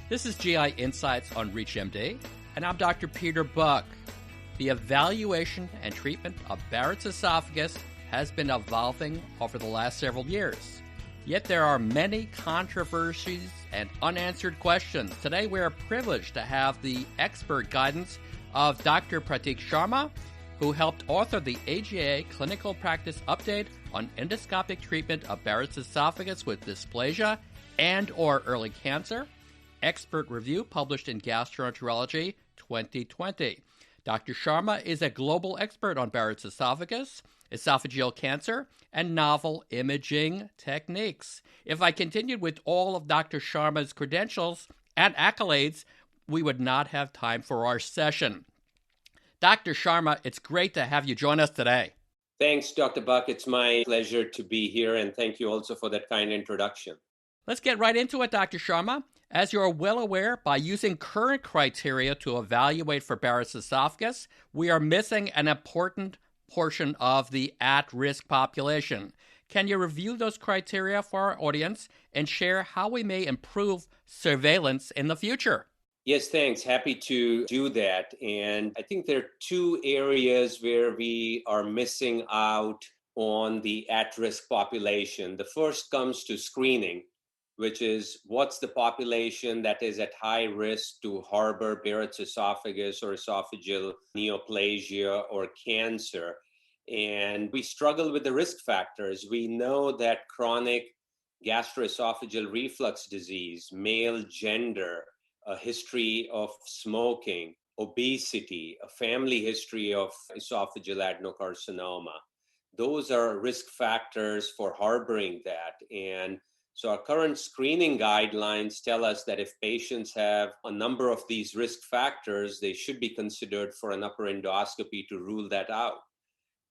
This is GI Insights on ReachMD, and I'm Dr. Peter Buch. The evaluation and treatment of Barrett's esophagus has been evolving over the last several years. Yet there are many controversies and unanswered questions. Today we are privileged to have the expert guidance of Dr. Prateek Sharma, who helped author the AGA Clinical Practice Update on endoscopic treatment of Barrett's esophagus with dysplasia and or early cancer. Expert review published in Gastroenterology 2020. Dr. Sharma is a global expert on Barrett's esophagus, esophageal cancer, and novel imaging techniques. If I continued with all of Dr. Sharma's credentials and accolades, we would not have time for our session. Dr. Sharma, it's great to have you join us today. Thanks, Dr. Buch. It's my pleasure to be here, and thank you also for that kind introduction. Let's get right into it, Dr. Sharma. As you're well aware, by using current criteria to evaluate for Barrett's esophagus, we are missing an important portion of the at-risk population. Can you review those criteria for our audience and share how we may improve surveillance in the future? Yes, thanks. Happy to do that. And I think there are two areas where we are missing out on the at-risk population. The first comes to screening, which is what's the population that is at high risk to harbor Barrett's esophagus or esophageal neoplasia or cancer. And we struggle with the risk factors. We know that chronic gastroesophageal reflux disease, male gender, a history of smoking, obesity, a family history of esophageal adenocarcinoma, those are risk factors for harboring that. And so our current screening guidelines tell us that if patients have a number of these risk factors, they should be considered for an upper endoscopy to rule that out.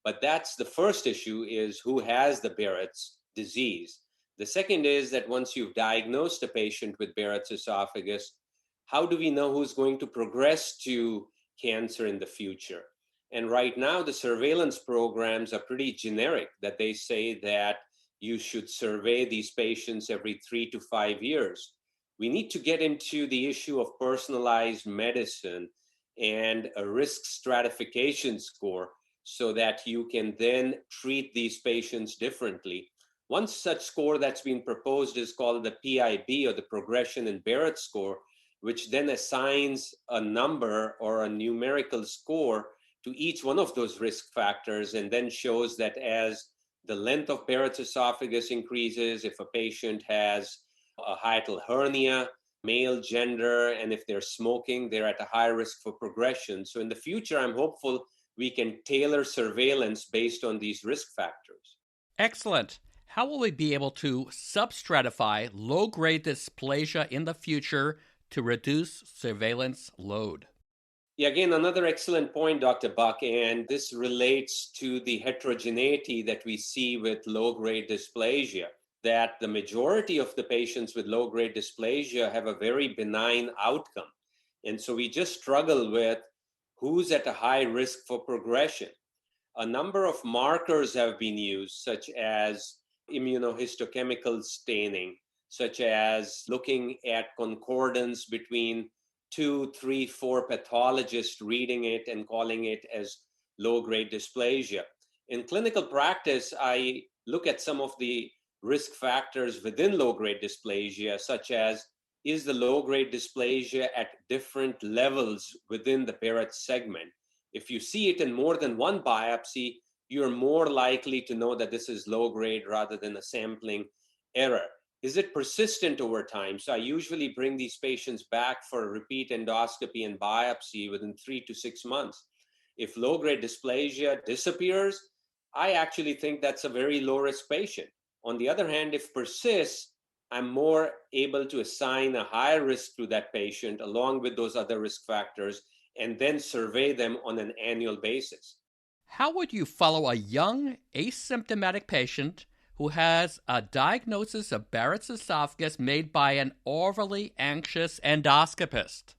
But that's the first issue, is who has the Barrett's disease. The second is that once you've diagnosed a patient with Barrett's esophagus, how do we know who's going to progress to cancer in the future? And right now, the surveillance programs are pretty generic, that they say that you should survey these patients every 3 to 5 years. We need to get into the issue of personalized medicine and a risk stratification score so that you can then treat these patients differently. One such score that's been proposed is called the PIB, or the Progression in Barrett score, which then assigns a number or a numerical score to each one of those risk factors, and then shows that as the length of Barrett's esophagus increases, if a patient has a hiatal hernia, male gender, and if they're smoking, they're at a high risk for progression. So in the future, I'm hopeful we can tailor surveillance based on these risk factors. Excellent. How will we be able to substratify low-grade dysplasia in the future to reduce surveillance load? Yeah, again, another excellent point, Dr. Buch, and this relates to the heterogeneity that we see with low-grade dysplasia, that the majority of the patients with low-grade dysplasia have a very benign outcome. And so we just struggle with who's at a high risk for progression. A number of markers have been used, such as immunohistochemical staining, such as looking at concordance between 2, 3, 4 pathologists reading it and calling it as low-grade dysplasia. In clinical practice, I look at some of the risk factors within low-grade dysplasia, such as, is the low-grade dysplasia at different levels within the Barrett segment? If you see it in more than one biopsy, you're more likely to know that this is low-grade rather than a sampling error. Is it persistent over time? So I usually bring these patients back for a repeat endoscopy and biopsy within 3 to 6 months. If low-grade dysplasia disappears, I actually think that's a very low-risk patient. On the other hand, if persists, I'm more able to assign a higher risk to that patient along with those other risk factors and then survey them on an annual basis. How would you follow a young asymptomatic patient who has a diagnosis of Barrett's esophagus made by an overly anxious endoscopist?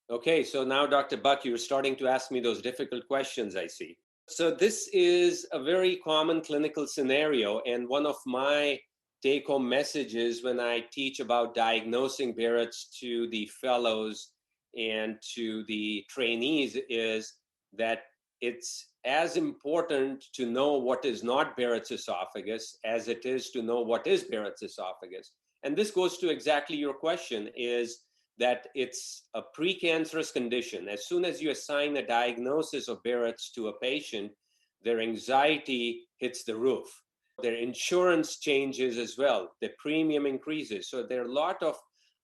Okay, so now, Dr. Buch, you're starting to ask me those difficult questions, I see. So this is a very common clinical scenario, and one of my take-home messages when I teach about diagnosing Barrett's to the fellows and to the trainees is that it's as important to know what is not Barrett's esophagus as it is to know what is Barrett's esophagus. And this goes to exactly your question, is that it's a precancerous condition. As soon as you assign a diagnosis of Barrett's to a patient, their anxiety hits the roof. Their insurance changes as well. The premium increases. So there are a lot of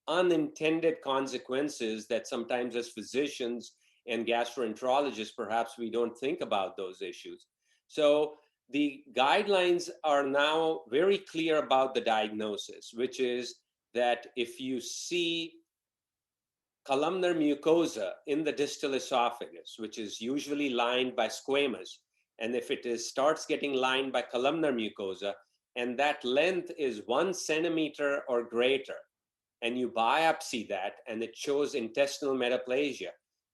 unintended consequences that sometimes as physicians and gastroenterologists, perhaps we don't think about those issues. So the guidelines are now very clear about the diagnosis, which is that if you see columnar mucosa in the distal esophagus, which is usually lined by squamous, and if it starts getting lined by columnar mucosa, and that length is 1 centimeter or greater, and you biopsy that and it shows intestinal metaplasia,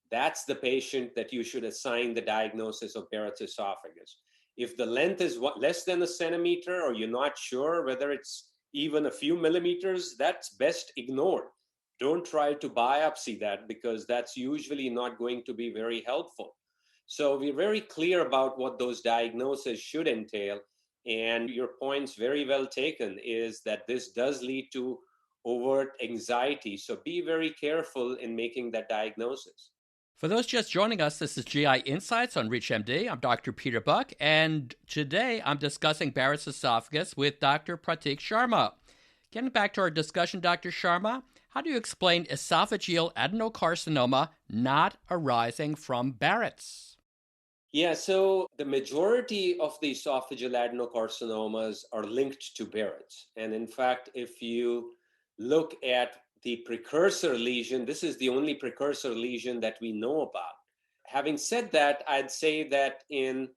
that's the patient that you should assign the diagnosis of Barrett's esophagus. If the length is less than 1 centimeter, or you're not sure whether it's even a few millimeters, that's best ignored. Don't try to biopsy that, because that's usually not going to be very helpful. So we're very clear about what those diagnoses should entail. And your point's very well taken, is that this does lead to overt anxiety. So be very careful in making that diagnosis. For those just joining us, this is GI Insights on ReachMD. I'm Dr. Peter Buch, and today I'm discussing Barrett's esophagus with Dr. Prateek Sharma. Getting back to our discussion, Dr. Sharma, how do you explain esophageal adenocarcinoma not arising from Barrett's? Yeah, so the majority of the esophageal adenocarcinomas are linked to Barrett's. And in fact, if you look at the precursor lesion, this is the only precursor lesion that we know about. Having said that, I'd say that in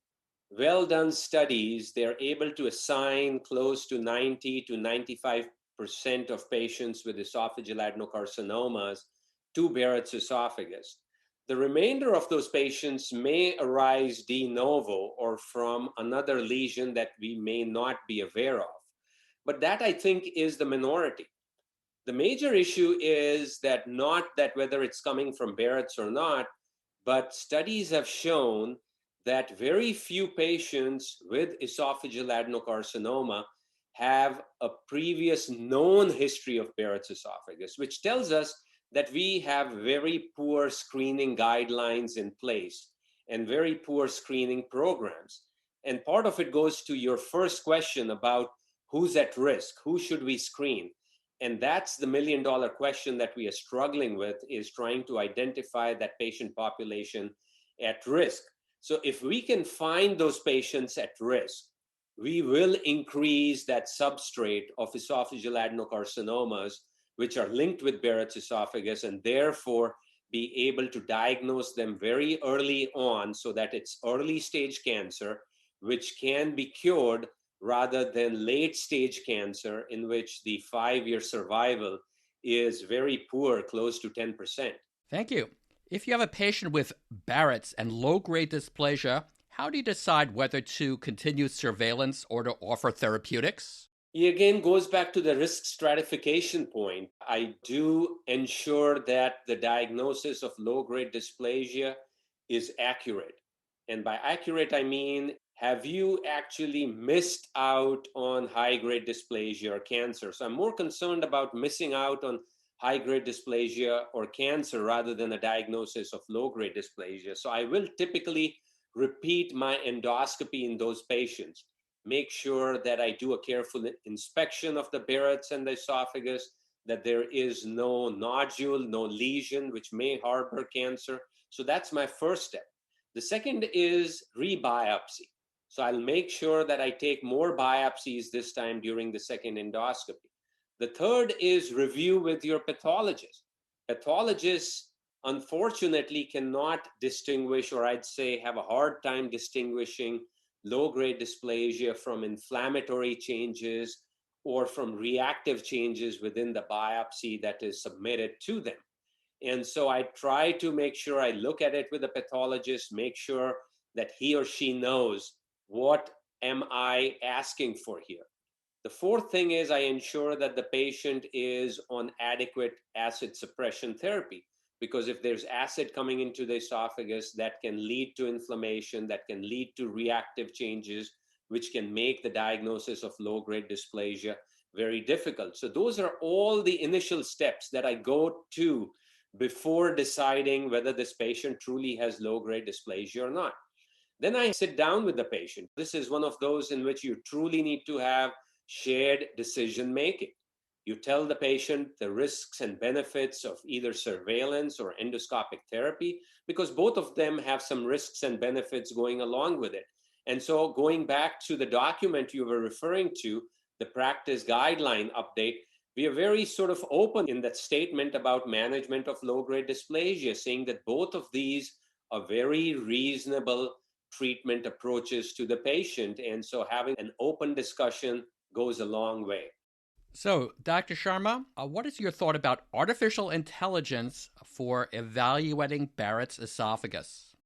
well-done studies, they're able to assign close to 90 to 95% of patients with esophageal adenocarcinomas to Barrett's esophagus. The remainder of those patients may arise de novo or from another lesion that we may not be aware of. But that, I think, is the minority. The major issue is that not that whether it's coming from Barrett's or not, but studies have shown that very few patients with esophageal adenocarcinoma have a previous known history of Barrett's esophagus, which tells us that we have very poor screening guidelines in place and very poor screening programs. And part of it goes to your first question about who's at risk, who should we screen? And that's the million-dollar question that we are struggling with, is trying to identify that patient population at risk. So if we can find those patients at risk, we will increase that substrate of esophageal adenocarcinomas, which are linked with Barrett's esophagus, and therefore be able to diagnose them very early on so that it's early stage cancer, which can be cured, rather than late stage cancer in which the 5-year survival is very poor, close to 10%. Thank you. If you have a patient with Barrett's and low-grade dysplasia, how do you decide whether to continue surveillance or to offer therapeutics? It again goes back to the risk stratification point. I do ensure that the diagnosis of low-grade dysplasia is accurate. And by accurate, I mean, have you actually missed out on high-grade dysplasia or cancer? So I'm more concerned about missing out on high-grade dysplasia or cancer rather than a diagnosis of low-grade dysplasia. So I will typically repeat my endoscopy in those patients. Make sure that I do a careful inspection of the Barrett's and the esophagus, that there is no nodule, no lesion, which may harbor cancer. So that's my first step. The second is rebiopsy. So I'll make sure that I take more biopsies this time during the second endoscopy. The third is review with your pathologist. Pathologists, unfortunately, cannot distinguish, or I'd say have a hard time distinguishing low-grade dysplasia from inflammatory changes or from reactive changes within the biopsy that is submitted to them. And so I try to make sure I look at it with a pathologist, make sure that he or she knows what am I asking for here. The fourth thing is I ensure that the patient is on adequate acid suppression therapy, because if there's acid coming into the esophagus, that can lead to inflammation, that can lead to reactive changes, which can make the diagnosis of low-grade dysplasia very difficult. So those are all the initial steps that I go to before deciding whether this patient truly has low-grade dysplasia or not. Then I sit down with the patient. This is one of those in which you truly need to have shared decision making. You tell the patient the risks and benefits of either surveillance or endoscopic therapy, because both of them have some risks and benefits going along with it. And so going back to the document you were referring to, the practice guideline update, we are very sort of open in that statement about management of low-grade dysplasia, saying that both of these are very reasonable treatment approaches to the patient. And so having an open discussion goes a long way. So, Dr. Sharma, what is your thought about artificial intelligence for evaluating Barrett's esophagus?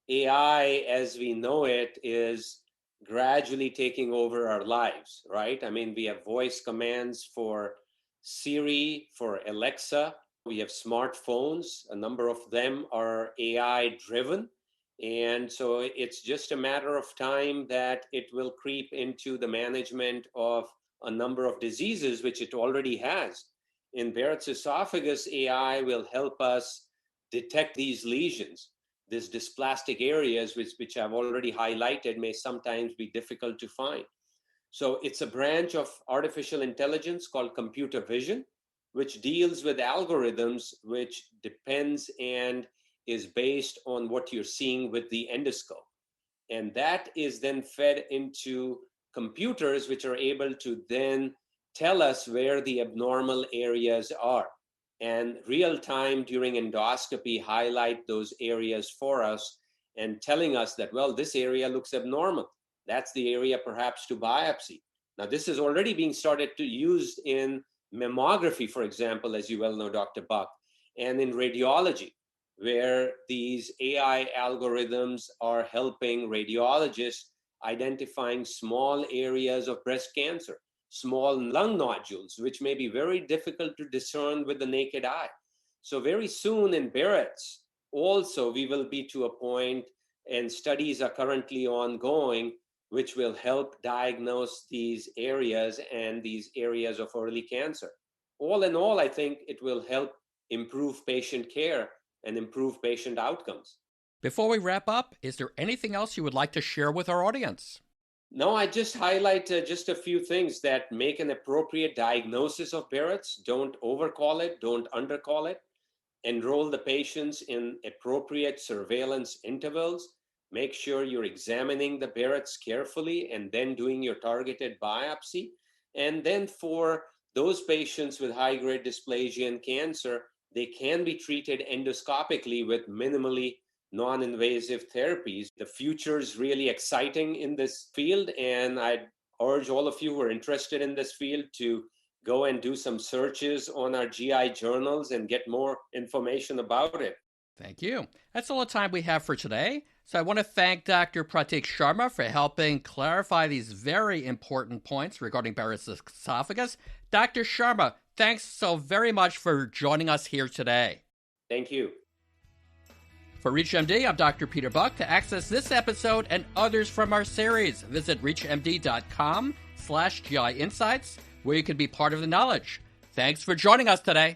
AI, as we know it, is gradually taking over our lives, right? I mean, we have voice commands for Siri, for Alexa. We have smartphones. A number of them are AI driven. And so it's just a matter of time that it will creep into the management of a number of diseases, which it already has. In Barrett's esophagus, AI will help us detect these lesions. These dysplastic areas, which I've already highlighted, may sometimes be difficult to find. So it's a branch of artificial intelligence called computer vision, which deals with algorithms, which depends and is based on what you're seeing with the endoscope. And that is then fed into computers, which are able to then tell us where the abnormal areas are. And real time during endoscopy, highlight those areas for us and telling us that, well, this area looks abnormal. That's the area perhaps to biopsy. Now, this is already being started to use in mammography, for example, as you well know, Dr. Buch, and in radiology, where these AI algorithms are helping radiologists identifying small areas of breast cancer, small lung nodules, which may be very difficult to discern with the naked eye. So very soon in Barrett's, also we will be to a point, and studies are currently ongoing, which will help diagnose these areas and these areas of early cancer. All in all, I think it will help improve patient care and improve patient outcomes. Before we wrap up, is there anything else you would like to share with our audience? No, I just highlight just a few things that make an appropriate diagnosis of Barrett's. Don't overcall it, don't undercall it. Enroll the patients in appropriate surveillance intervals. Make sure you're examining the Barrett's carefully and then doing your targeted biopsy. And then for those patients with high-grade dysplasia and cancer, they can be treated endoscopically with minimally non-invasive therapies. The future is really exciting in this field, and I urge all of you who are interested in this field to go and do some searches on our GI journals and get more information about it. Thank you. That's all the time we have for today. So I want to thank Dr. Prateek Sharma for helping clarify these very important points regarding Barrett's esophagus. Dr. Sharma, thanks so very much for joining us here today. Thank you. For ReachMD, I'm Dr. Peter Buch. To access this episode and others from our series, visit reachmd.com/GI Insights, where you can be part of the knowledge. Thanks for joining us today.